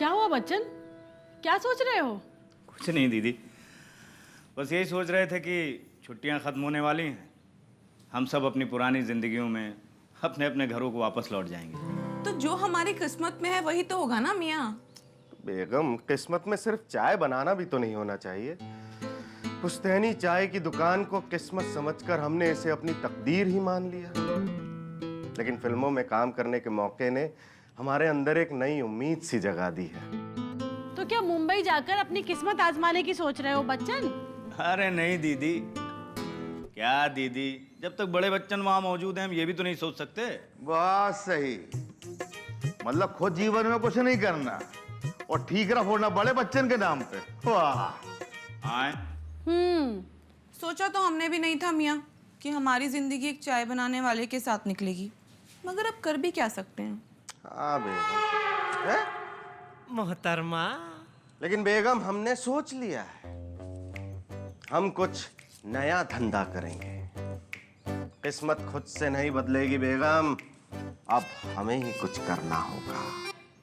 क्या हुआ बच्चन? क्या सोच रहे हो? कुछ नहीं दीदी, बस यही सोच रहे थे कि छुट्टियां खत्म होने वाली हैं, हम सब अपनी पुरानी जिंदगियों में अपने अपने घरों को वापस लौट जाएंगे। तो जो हमारी किस्मत में है वही तो होगा ना मियाँ। बेगम, किस्मत में सिर्फ चाय बनाना भी तो नहीं होना चाहिए। पुश्तैनी चाय की दुकान को किस्मत समझकर हमने इसे अपनी तकदीर ही मान लिया। लेकिन फिल्मों में काम करने के मौके ने हमारे अंदर एक नई उम्मीद सी जगा दी है। तो क्या मुंबई जाकर अपनी किस्मत आजमाने की सोच रहे हो बच्चन? अरे नहीं दीदी। क्या दीदी, जब तक बड़े बच्चन वहां मौजूद हैं हम ये भी तो नहीं सोच सकते। बहुत सही। मतलब खुद जीवन में कुछ नहीं करना और ठीकरा फोड़ना बड़े बच्चन के नाम पे। वाह। आए सोचा तो हमने भी नहीं था मियाँ कि हमारी जिंदगी एक चाय बनाने वाले के साथ निकलेगी, मगर अब कर भी क्या सकते हैं। हाँ बेगम। है? मोहतरमा। लेकिन बेगम, हमने सोच लिया है, हम कुछ नया धंधा करेंगे। किस्मत खुद से नहीं बदलेगी बेगम, अब हमें ही कुछ करना होगा।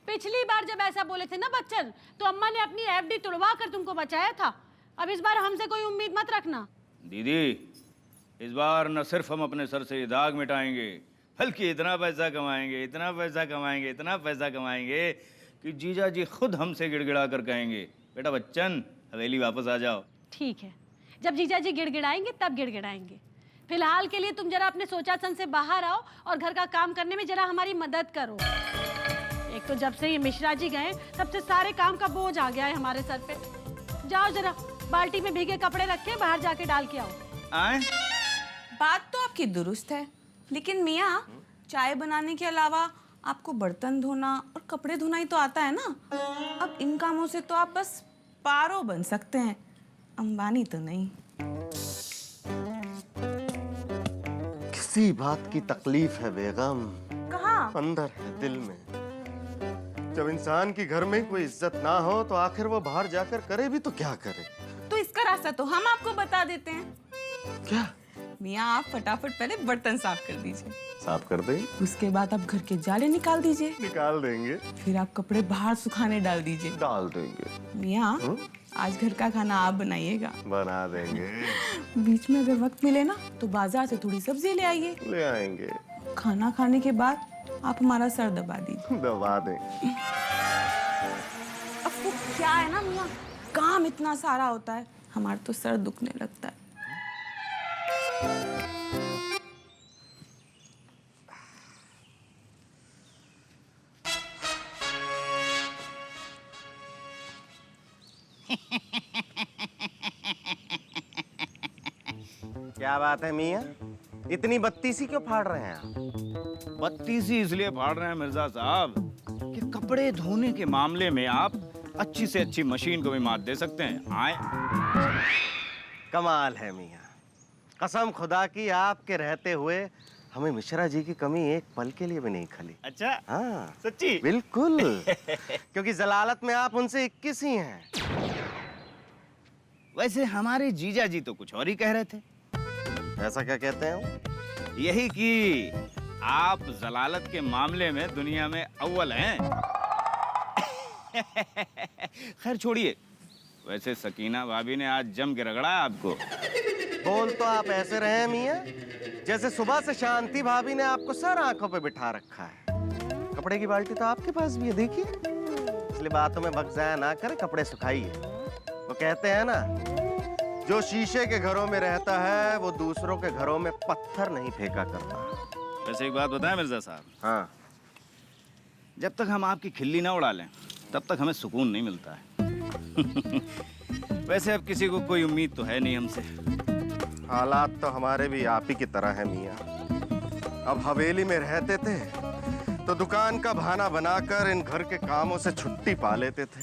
पिछली बार जब ऐसा बोले थे ना बच्चन, तो अम्मा ने अपनी एफडी तुड़वा कर तुमको बचाया था। अब इस बार हमसे कोई उम्मीद मत रखना। दीदी, इस बार न सिर्फ हम अपने सर से ये दाग मिटाएंगे, बल्कि इतना पैसा कमाएंगे, इतना पैसा कमाएंगे, इतना पैसा कमाएंगे कि जीजा जी खुद हमसे गिड़गिड़ा कर कहेंगे, बेटा बच्चन हवेली वापस आ जाओ। ठीक है, जब जीजा जी गिड़गिड़ाएंगे तब गिड़गिड़ाएंगे। फिलहाल के लिए तुम जरा अपने सोचासन से बाहर आओ और घर का काम करने में जरा हमारी मदद करो। एक तो जब से ये मिश्रा जी गए तब से सारे काम का बोझ आ गया है हमारे सर पे। जाओ जरा बाल्टी में भीगे कपड़े रखे बाहर जाके डाल के आओ। आए? बात तो आपकी दुरुस्त है, लेकिन मियाँ चाय बनाने के अलावा आपको बर्तन धोना और कपड़े धोना ही तो आता है ना। अब इन कामों से तो आप बस पारो बन सकते हैं, अंबानी तो नहीं। किसी बात की तकलीफ है बेगम। कहाँ? अंदर है, दिल में। जब इंसान की घर में कोई इज्जत ना हो तो आखिर वो बाहर जाकर करे भी तो क्या करे। तो इसका रास्ता तो हम आपको बता देते हैं। क्या? मियाँ आप फटाफट पहले बर्तन साफ कर दीजिए, साफ कर देंगे? उसके बाद आप घर के जाले निकाल दीजिए, निकाल देंगे। फिर आप कपड़े बाहर सुखाने डाल दीजिए। डाल देंगे। मियाँ आज घर का खाना आप बनाइएगा। बना देंगे। बीच में अगर वक्त मिले ना तो बाजार से थोड़ी सब्जी ले आइए। ले आएंगे। खाना खाने के बाद आप हमारा सर दबा दीजिए। दबा देंगे। अब वो क्या है ना मियाँ, काम इतना सारा होता है, हमारा तो सर दुखने लगता है। क्या बात है मियाँ, इतनी बत्तीसी क्यों फाड़ रहे हैं आप? बत्तीसी इसलिए फाड़ रहे हैं मिर्जा साहब कि कपड़े धोने के मामले में आप अच्छी से अच्छी मशीन को भी मात दे सकते हैं। आए? कमाल है मियाँ, कसम खुदा की आपके रहते हुए हमें मिश्रा जी की कमी एक पल के लिए भी नहीं खली। अच्छा? हाँ सच्ची? बिल्कुल। क्योंकि जलालत में आप उनसे 21 ही हैं। वैसे हमारे जीजा जी तो कुछ और ही कह रहे थे। ऐसा क्या कहते हैं वो? यही कि आप जलालत के मामले में दुनिया में अव्वल हैं। खैर छोड़िए, वैसे सकीना भाभी ने आज जम के रगड़ा आपको। बोल तो आप ऐसे रहे हैं मियाँ जैसे सुबह से शांति भाभी ने आपको सर आंखों पे बिठा रखा है। कपड़े की बाल्टी तो आपके पास भी है, देखिए। इसलिए बातों में वक्त जाया ना करें, कपड़े सुखाइए। वो कहते हैं ना, जो शीशे के घरों में रहता है वो दूसरों के घरों में पत्थर नहीं फेंका करता। वैसे एक बात बताएं मिर्जा साहब, हाँ। जब तक हम आपकी खिल्ली ना उड़ा लें तब तक हमें सुकून नहीं मिलता है। वैसे अब किसी को कोई उम्मीद तो है नहीं हमसे। हालात तो हमारे भी आप ही की तरह है मियाँ। अब हवेली में रहते थे तो दुकान का बहाना बनाकर इन घर के कामों से छुट्टी पा लेते थे,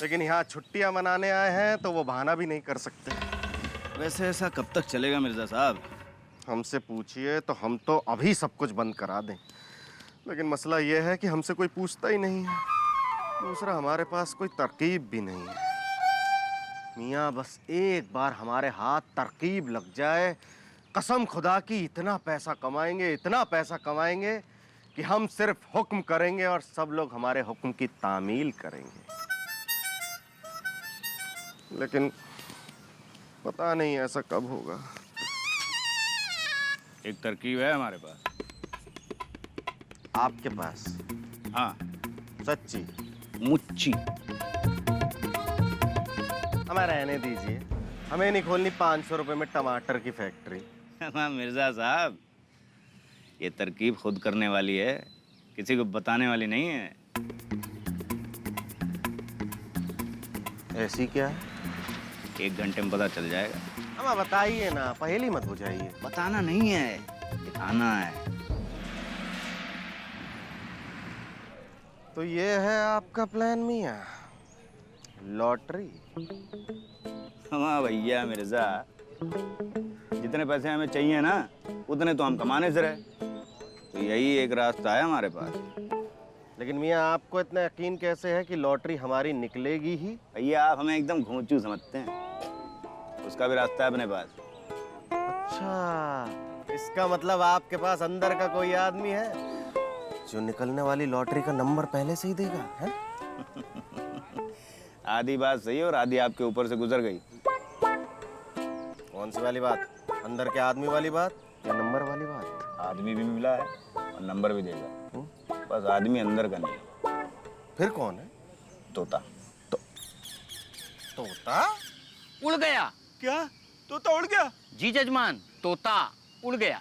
लेकिन यहाँ छुट्टियाँ मनाने आए हैं तो वो बहाना भी नहीं कर सकते। वैसे ऐसा कब तक चलेगा मिर्जा साहब? हमसे पूछिए तो हम तो अभी सब कुछ बंद करा दें, लेकिन मसला ये है कि हमसे कोई पूछता ही नहीं है। दूसरा, हमारे पास कोई तरकीब भी नहीं है। मियाँ बस एक बार हमारे हाथ तरकीब लग जाए, कसम खुदा की इतना पैसा कमाएंगे, इतना पैसा कमाएंगे कि हम सिर्फ हुक्म करेंगे और सब लोग हमारे हुक्म की तामील करेंगे। लेकिन पता नहीं ऐसा कब होगा। एक तरकीब है हमारे पास। आपके पास? हाँ, सच्ची? मुच्ची। हमें रहने दीजिए, हमें नहीं खोलनी 500 रुपए में टमाटर की फैक्ट्री। हाँ मिर्जा साहब, ये तरकीब खुद करने वाली है, किसी को बताने वाली नहीं है। ऐसी क्या है? 1 घंटे में पता चल जाएगा। हमें बताइए ना, पहेली मत बुझाइए। बताना नहीं है, दिखाना है। तो ये है आपका प्लान मियाँ, लॉटरी? हाँ भैया मिर्जा, जितने पैसे हमें चाहिए ना उतने तो हम कमाने से रहे, तो यही एक रास्ता है हमारे पास। लेकिन मियाँ आपको इतना यकीन कैसे है कि लॉटरी हमारी निकलेगी ही? भैया आप हमें एकदम घोंचू समझते हैं, उसका भी रास्ता है अपने पास। अच्छा, इसका मतलब आपके पास अंदर का कोई आदमी है जो निकलने वाली लॉटरी का नंबर पहले से ही देगा, है? आधी बात सही और आधी आपके ऊपर से गुजर गई। कौन सी वाली बात? अंदर के आदमी वाली बात या नंबर वाली बात? आदमी भी मिला है और नंबर भी देगा, बस आदमी अंदर का नहीं। फिर कौन है? तोता। तोता? उड़ गया। क्या? तोता उड़ गया? जी जजमान, तोता उड़ गया।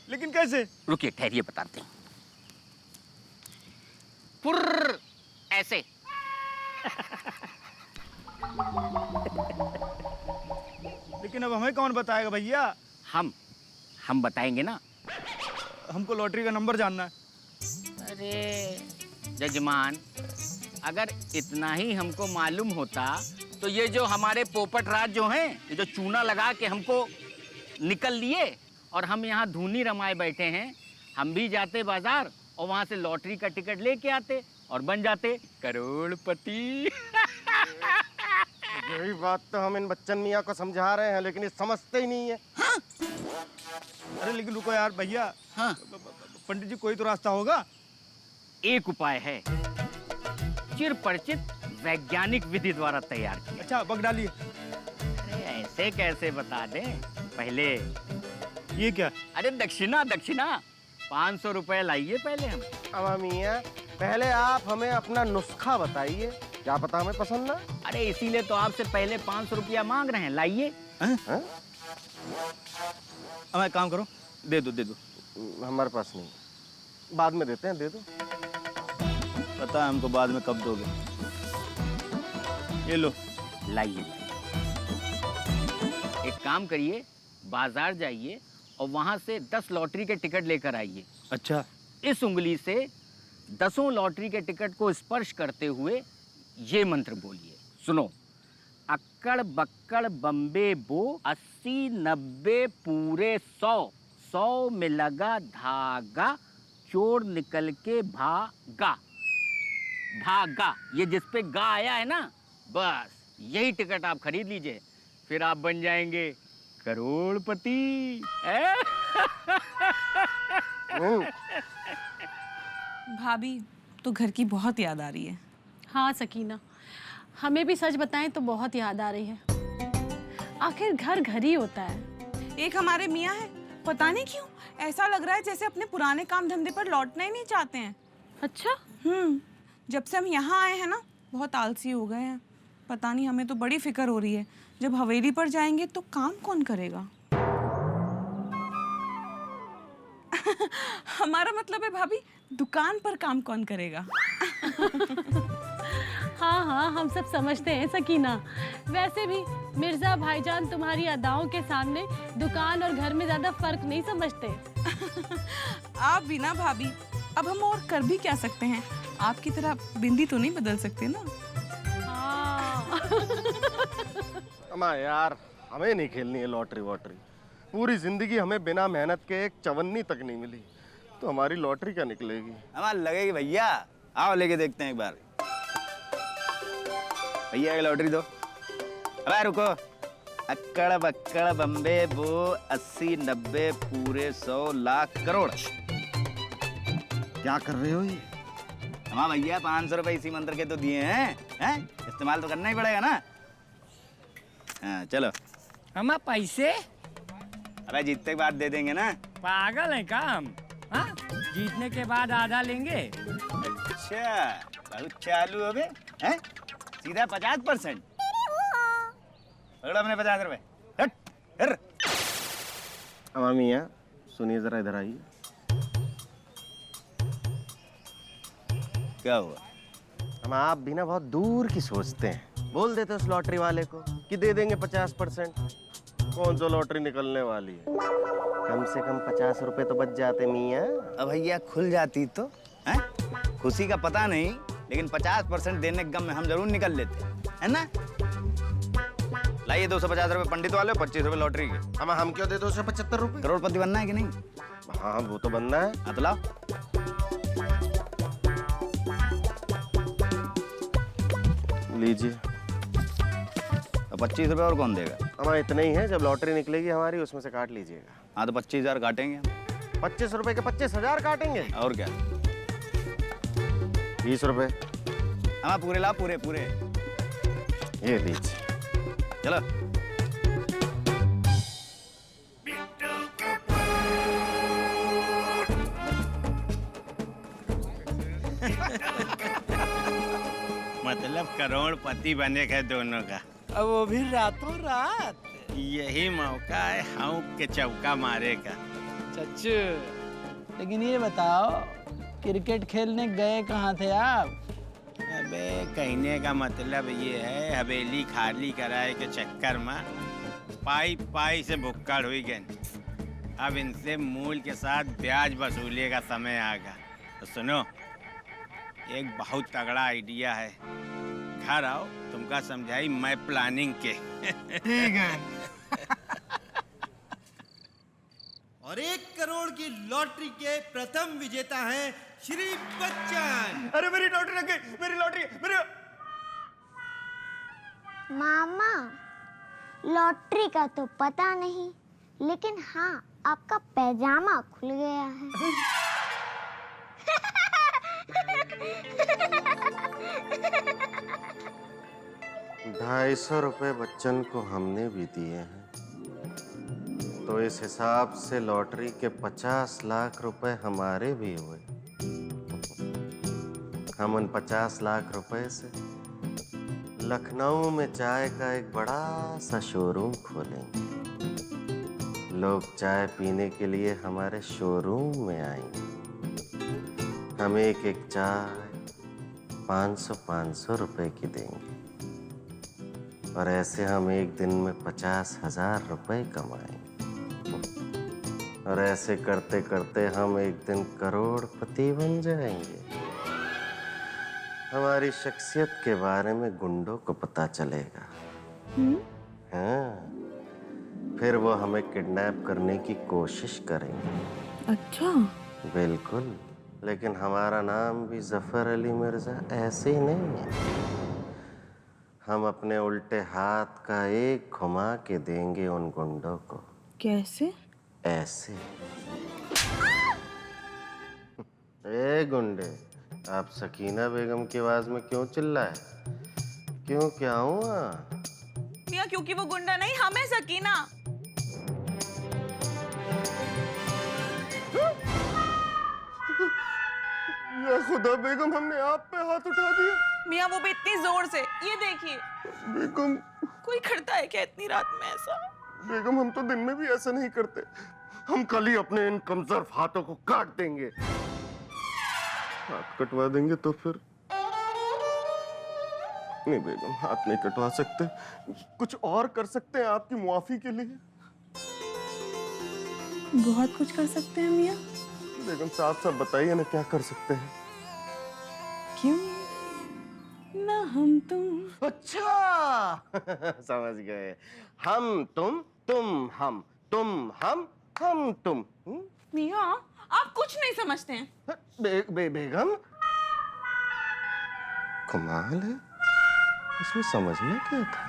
लेकिन कैसे? रुकिए, ठहरिए, बताते हैं। पुर्र, ऐसे। लेकिन अब हमें कौन बताएगा भैया? हम बताएंगे ना। हमको लॉटरी का नंबर जानना है। अरे जजमान, अगर इतना ही हमको मालूम होता तो ये जो हमारे पोपट राज जो हैं, ये जो चूना लगा के हमको निकल लिए और हम यहाँ धूनी रमाए बैठे हैं, हम भी जाते बाजार और वहाँ से लॉटरी का टिकट लेके आते और बन जाते करोड़पति। यही बात तो हम इन बच्चन मियाँ को समझा रहे हैं, लेकिन ये समझते ही नहीं है। अरे लेकिन रुको यार भैया, हाँ, पंडित जी कोई तो रास्ता होगा। एक उपाय है, चिर परिचित वैज्ञानिक विधि द्वारा तैयार किया। अच्छा, बग डालिए। अरे ऐसे कैसे बता दें, पहले ये क्या? अरे दक्षिणा 500 रुपए लाइए पहले हम। अब मियाँ, पहले आप हमें अपना नुस्खा बताइए, क्या पता हमें पसंद ना। अरे इसीलिए तो आपसे पहले 500 रुपया मांग रहे हैं, लाइए। हैं? अब एक काम करो, दे दो। हमारे पास नहीं, बाद में देते हैं, दे दो। पता है हमको बाद में कब दोगे। ये लो। लाइए। एक काम करिए, बाजार जाइए और वहां से 10 लॉटरी के टिकट लेकर आइए। अच्छा। इस उंगली से 10 लॉटरी के टिकट को स्पर्श करते हुए ये मंत्र बोलिए, सुनो। अक्कड़ बक्कड़ बम्बे बो 80 90 पूरे 100 100 में लगा धागा चोर निकल के भागा। भागा, ये जिस पे गा आया है ना, बस यही टिकट आप खरीद लीजिए, फिर आप बन जाएंगे करोड़पति। भाभी, तो घर की बहुत याद आ रही है। हाँ सकीना, हमें भी सच बताएं तो बहुत याद आ रही है। आखिर घर घर ही होता है। एक हमारे मियाँ है, पता नहीं क्यों ऐसा लग रहा है जैसे अपने पुराने काम धंधे पर लौटना ही नहीं चाहते हैं। अच्छा। जब से हम यहाँ आए हैं ना, बहुत आलसी हो गए हैं। पता नहीं, हमें तो बड़ी फिक्र हो रही है, जब हवेली पर जाएंगे तो काम कौन करेगा। हमारा मतलब है भाभी, दुकान पर काम कौन करेगा। हाँ हाँ, हम सब समझते हैं सकीना। वैसे भी मिर्जा भाईजान तुम्हारी अदाओं के सामने दुकान और घर में ज्यादा फर्क नहीं समझते। आप भी ना भाभी, अब हम और कर भी क्या सकते हैं। आपकी तरह बिंदी तो नहीं बदल सकते ना। हाँ। अम्मा यार, हमें नहीं खेलनी है लॉटरी वॉटरी। पूरी जिंदगी हमें बिना मेहनत के एक चवन्नी तक नहीं मिली, तो हमारी लॉटरी क्या निकलेगी। हमारा लगेगी भैया। आओ लेके देखते हैं एक बार। भैया ये लॉटरी दो। अबे रुको। अक्कड़ बक्कड़ बम्बे बो 80 90 पूरे 100 लाख करोड़। क्या कर रहे हो ये? हाँ भैया 500 रुपए इसी मंत्र के तो दिए हैं, इस्तेमाल तो करना ही पड़ेगा ना। हाँ चलो। हम पैसे अबे जीतते के बाद दे देंगे ना। पागल है का हम? हाँ? जीतने के बाद आधा लेंगे। अच्छा बहुत चालू हो बे, हैं? सीधा 50%। पकड़ो अपने 50 रुपए। हट, हट। अम्मा मियाँ सुनिए जरा, इधर आइए। क्या हुआ? हम आप भी ना बहुत दूर की सोचते हैं। बोल देते उस लॉटरी वाले को कि दे देंगे 50%। कौन सा लॉटरी निकलने वाली है? कम से कम 50 रुपए तो बच जाते मियाँ। अब भैया खुल जाती तो, हैं? खुशी का पता नहीं, लेकिन 50% देने के गम में हम जरूर निकल लेते, है ना? लाइए 250 रुपए पंडित वाले, 25 रुपए लॉटरी के। हम क्यों दे 275 रुपए? करोड़पति बनना है कि नहीं? हाँ वो तो बनना है। हाँ तो लाओ। लीजिए। 25 रुपए और कौन देगा? हमारा इतना ही है, जब लॉटरी निकलेगी हमारी उसमें से काट लीजिएगा। हाँ तो 25,000 काटेंगे हम। 25 रुपए के 25,000 काटेंगे? और क्या? 20 रुपए। हाँ पूरे लाओ, पूरे पूरे। ये लीजिए। चलो। मतलब करोड़पति बने का दोनों का, अब वो भी रातों रात। यही मौका है हाँ के चौका मारे का। चच्चू, लेकिन ये बताओ क्रिकेट खेलने गए कहाँ थे आप? अबे कहने का मतलब ये है हवेली खाली कराए के चक्कर में पाई पाई से भुक्कड़ हुई गई। अब इनसे मूल के साथ ब्याज वसूले का समय आ गया। तो सुनो, एक बहुत तगड़ा आइडिया है। घर आओ, तुमका समझाई मैं प्लानिंग के। ठीक है। और 1 करोड़ की लॉटरी के प्रथम विजेता हैं श्री बच्चन। अरे मेरी लॉटरी लग गई, मेरी लॉटरी, मेरी। मामा, लॉटरी का तो पता नहीं, लेकिन हाँ आपका पैजामा खुल गया है। 250 रुपए बच्चन को हमने भी दिए हैं, तो इस हिसाब से लॉटरी के 50 लाख रुपए हमारे भी हुए। हम उन 50 लाख रुपए से लखनऊ में चाय का एक बड़ा सा शोरूम खोलेंगे। लोग चाय पीने के लिए हमारे शोरूम में आएंगे। हम एक एक चाय 500-500 रुपए की देंगे, और ऐसे हम एक दिन में 50,000 रुपए कमाएंगे। और ऐसे करते करते हम एक दिन करोड़पति बन जाएंगे। हमारी शख्सियत के बारे में गुंडों को पता चलेगा। हाँ, फिर वो हमें किडनैप करने की कोशिश करेंगे। अच्छा। बिल्कुल, लेकिन हमारा नाम भी जफर अली मिर्जा ऐसे ही नहीं है। हम अपने उल्टे हाथ का एक घुमा के देंगे उन गुंडों को। कैसे? ऐसे। ए गुंडे, आप सकीना बेगम की आवाज में क्यों चिल्लाए? क्यों, क्या हुआ? मियाँ क्योंकि वो गुंडा नहीं, हम है सकीना। या खुदा बेगम, हमने आप पे हाथ उठा दिया। मियाँ वो भी इतनी जोर से, ये देखिए। बेगम, कोई करता है क्या इतनी रात में ऐसा? बेगम हम तो दिन में भी ऐसा नहीं करते। हम कल ही अपने इन कमजोर हाथों को काट देंगे। हाथ कटवा देंगे तो फिर? नहीं बेगम, हाथ नहीं कटवा सकते। कुछ और कर सकते हैं आपकी मुआफी के लिए। बहुत कुछ कर सकते हैं मियाँ। बेगम साफ साफ बताइए ना, क्या कर सकते हैं? क्यों ना हम तुम। अच्छा समझ गए। हम तुम हम, तुम हम तुम। मियाँ आप कुछ नहीं समझते हैं। बेगम, कमाल है, इसमें समझना क्या था?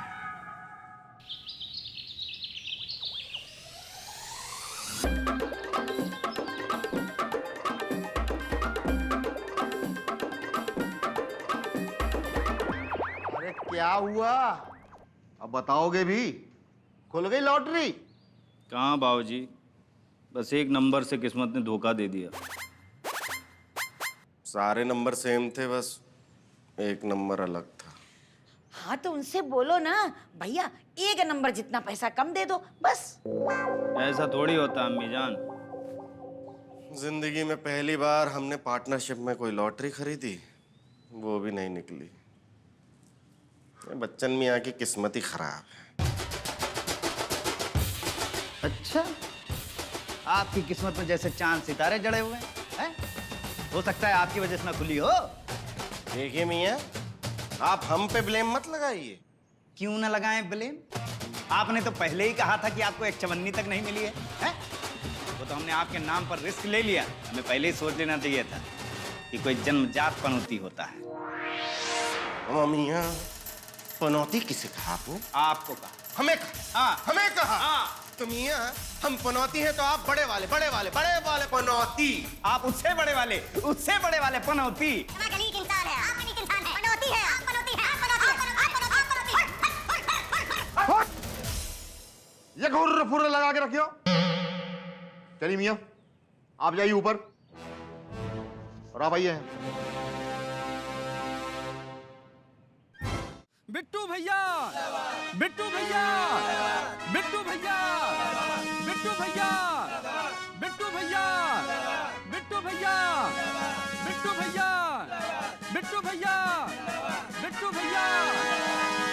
क्या हुआ? अब बताओगे भी? खुल गई लॉटरी? कहाँ बाबूजी, बस एक नंबर से किस्मत ने धोखा दे दिया। सारे नंबर सेम थे, बस एक नंबर अलग था। हाँ तो उनसे बोलो ना भैया, एक नंबर जितना पैसा कम दे दो बस। ऐसा थोड़ी होता अम्मी जान। जिंदगी में पहली बार हमने पार्टनरशिप में कोई लॉटरी खरीदी, वो भी नहीं निकली। ये बच्चन मियाँ की किस्मत ही खराब है। अच्छा, आपकी किस्मत में जैसे चांद सितारे जड़े हुए हैं? हो सकता है आपकी वजह से ना खुली हो। देखिए मियाँ, आप हम पे ब्लेम मत लगाइए। क्यों ना लगाएं ब्लेम? आपने तो पहले ही कहा था कि आपको एक चवन्नी तक नहीं मिली है, हैं? वो तो हमने आपके नाम पर रिस्क ले लिया। हमें पहले ही सोच लेना चाहिए था कि कोई जन्मजात पनौती होता है। मियाँ, पनौती किसे कहा आपने? आपको कहा। हमें कहा? हाँ। हमें कहा? हाँ। तो मियाँ, हम पनौती हैं तो आप बड़े वाले पनौती। आप उससे बड़े वाले पनौती। ये घुर्र फुर्र लगा के रखियो। चलिए मियाँ, आप जाइए ऊपर और आप आइए। बिट्टू भैया, बिट्टू भैया, बिट्टू भैया, बिट्टू भैया, बिट्टू भैया, बिट्टू भैया, बिट्टू भैया, बिट्टू भैया, बिट्टू भैया,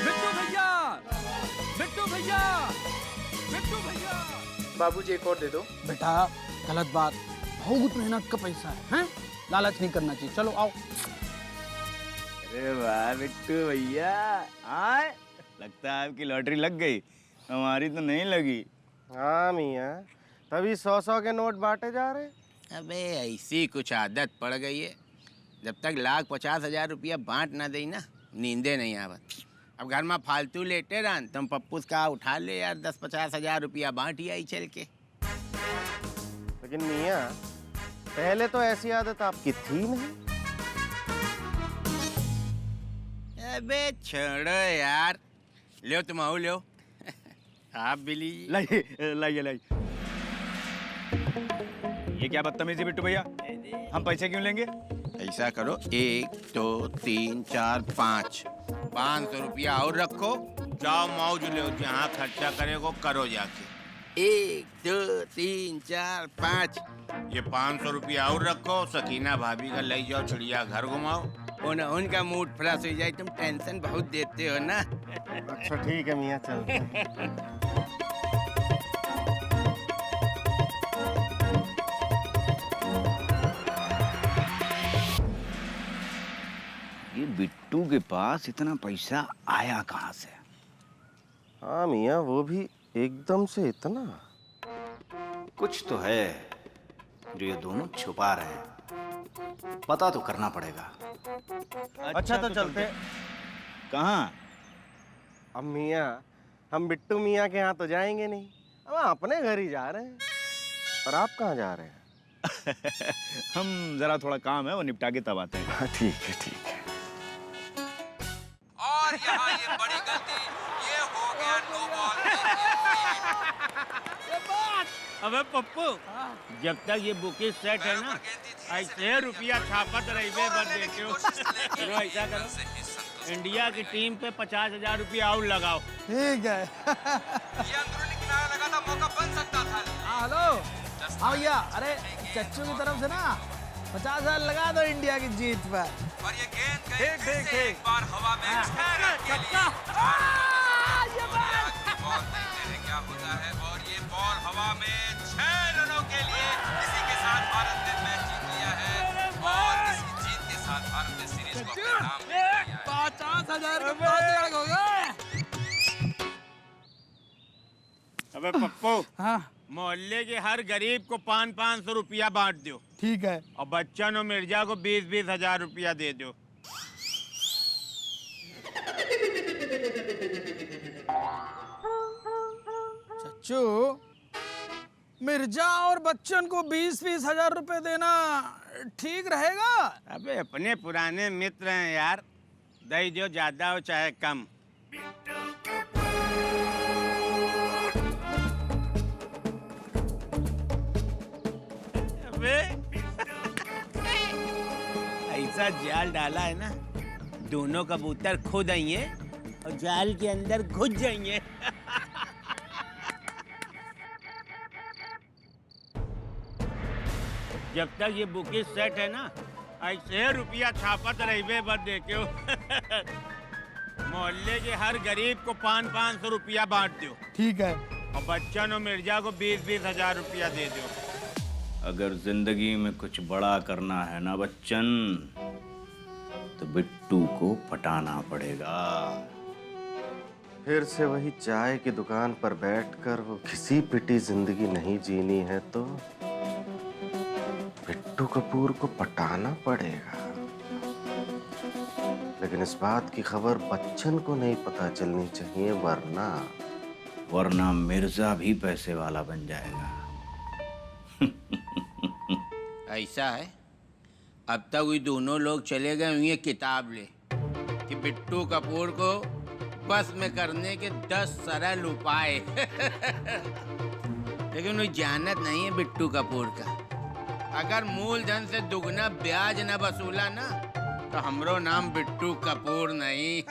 बिट्टू भैया, बिट्टू भैया, बिट्टू भैया। बाबूजी एक और दे दो। बेटा गलत बात, बहुत मेहनत का पैसा है, हैं? लालच नहीं करना चाहिए। चलो आओ। अरे वाह बिट्टू भैया, आए लगता है आपकी लॉटरी लग गई, हमारी तो नहीं लगी। हाँ मियाँ, तभी 100-100 के नोट बांटे जा रहे। अबे ऐसी कुछ आदत पड़ गई है, जब तक 1,50,000 रुपया बांट ना दे ना, नींदे नहीं आवत। अब घर में फालतू लेटे रहन, तुम पप्पू का उठा ले यार 10-50,000 रुपया बांट ही आई चल के। लेकिन मियाँ, पहले तो ऐसी आदत आपकी थी नहीं। अबे छोड़ो यार, लो तुम आओ लो। आप भी लीजिए। लाइए। ये क्या बदतमीजी बिट्टू भैया, हम पैसे क्यों लेंगे? ऐसा करो, 1 2 3 4 5 500 रुपया और रखो, जाओ मौज लो, जहाँ खर्चा करेगो करो जाके। 1 2 3 4 5 ये 500 रुपया और रखो, सकीना भाभी का ले जाओ, चिड़िया घर घुमाओ, उनका मूड फ्रेश हो जाए। तुम टेंशन बहुत देते हो ना। अच्छा ठीक है मियाँ, चलते हैं। ये बिट्टू के पास इतना पैसा आया कहाँ से? हाँ मियाँ, वो भी एकदम से इतना। कुछ तो है जो ये दोनों छुपा रहे हैं, पता तो करना पड़ेगा। अच्छा तो चलते। कहाँ? अब मियाँ, हम बिट्टू मियाँ के यहाँ तो जाएंगे नहीं, हम अपने घर ही जा रहे हैं। और आप कहाँ जा रहे हैं? हम जरा थोड़ा काम है, वो निपटा के तब आते हैं। ठीक है ठीक है। और यहाँ ये बड़ी गलती, ये हो गया नो बॉल। अबे पप्पू, जब तक ये बुकिंग सेट है ना, ऐसे रुपया छापत रही बस देखे हो। चलो ऐसा करो, इंडिया की टीम पे 50,000 रुपया और लगाओ। ठीक है। ये अंदरूनी किनारा लगा था, मौका बन सकता था। हेलो हाँ भैया, अरे चच्चू की तरफ से ना 50,000 लगा दो इंडिया की जीत पर। और ये गेंद गई फिर से एक बार हवा में 6 रन के लिए। बॉल देखते हैं क्या होता है, और ये बॉल हवा में 6 रनों के लिए। इसी के साथ भारत ने मैच जीत लिया है, और इसी जीत के साथ भारत ने सीरीज को अपने नाम ले लिया है। 50,000 का 5 हो गए। अबे पप्पू, हाँ मोहल्ले के हर गरीब को 500 रुपया बांट दो। ठीक है। और बच्चन और मिर्जा को 20 हजार रुपया दे दो। चच्चू, मिर्जा और बच्चन को 20-20 हजार रुपए देना ठीक रहेगा? अबे अपने पुराने मित्र हैं यार, दे जो ज्यादा हो चाहे कम, अबे ऐसा जाल डाला है ना, दोनों कबूतर खुद आएंगे और जाल के अंदर घुस जाएंगे। जब तक ये बुके सेट है ना, ऐसे रुपया छापत रहिबे बस देखो। मोहल्ले के हर गरीब को 500-500 रुपया बांट दो। ठीक है। और बच्चन और मिर्जा को 20-20 हजार रुपया दे दो। अगर जिंदगी में कुछ बड़ा करना है ना बच्चन, तो बिट्टू को पटाना पड़ेगा। फिर से वही चाय की दुकान पर बैठकर वो घिसी पिटी जिंदगी नहीं जीनी है तो बिट्टू कपूर को पटाना पड़ेगा। लेकिन इस बात की खबर बच्चन को नहीं पता चलनी चाहिए, वरना मिर्जा भी पैसे वाला बन जाएगा। ऐसा है, अब तक ये दोनों लोग चले गए हुए किताब ले कि बिट्टू कपूर को बस में करने के 10 सरल उपाय। लेकिन वो जानत नहीं है बिट्टू कपूर का। अगर मूलधन से दुगना ब्याज न वसूला ना, तो हमरो नाम बिट्टू कपूर नहीं।